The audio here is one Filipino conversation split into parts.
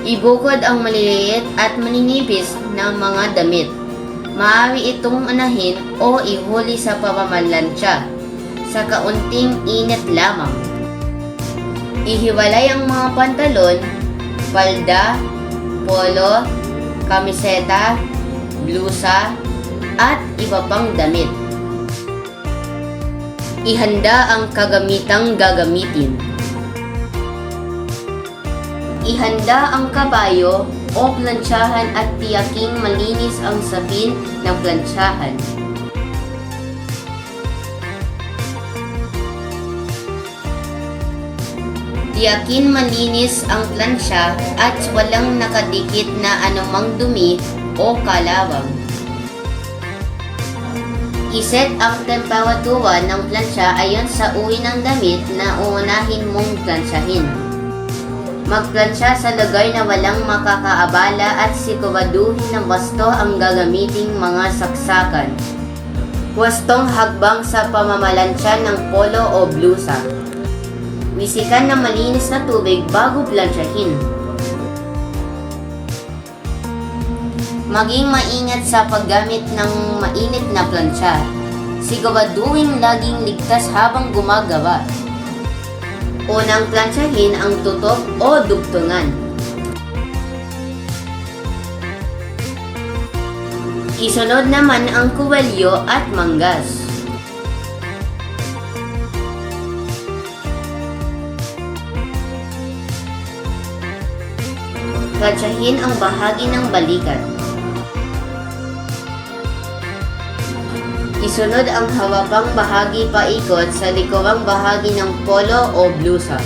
Ibukod ang maliliit at maninipis na mga damit. Maaari itong anahin o ihuli sa pamamalansya sa kaunting init lamang. Ihiwalay ang mga pantalon, palda, polo, kamiseta, blusa, at iba pang damit. Ihanda ang kagamitang gagamitin. Ihanda ang kabayo o plantsahan at tiyaking malinis ang sapin ng plantsahan. Tiyakin malinis ang plansya at walang nakadikit na anumang dumi o kalawang. Iset ang temperatura ng plansya ayon sa uri ng damit na uunahin mong plansyahin. Magplansya sa lugar na walang makakaabala at siguraduhin na basto ang gagamiting mga saksakan. Wastong hakbang sa pamamalansya ng polo o blusa. Wisikan ng malinis na tubig bago plansyahin. Maging maingat sa paggamit ng mainit na plansya. Siguraduhin laging ligtas habang gumagawa. Unang plansyahin ang tutok o dugtungan. Isunod naman ang kuwelyo at manggas. Plansyahin ang bahagi ng balikat. Isunod ang hawapang bahagi paikot sa likurang bahagi ng polo o blusa.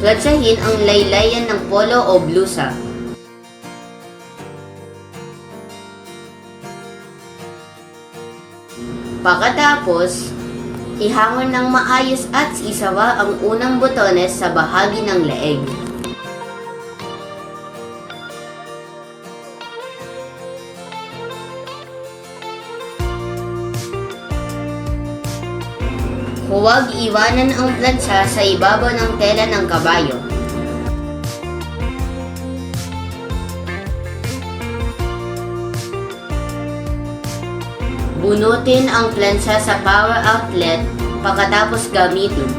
Plansyahin ang laylayan ng polo o blusa. Pagkatapos, ihangon ng maayos at isawa ang unang botones sa bahagi ng leeg. Huwag iwanan ang plansya sa ibabaw ng tela ng kabayo. Bunutin ang plansya sa power outlet pagkatapos gamitin.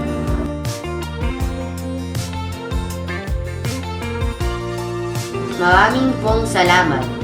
Maraming pong salamat.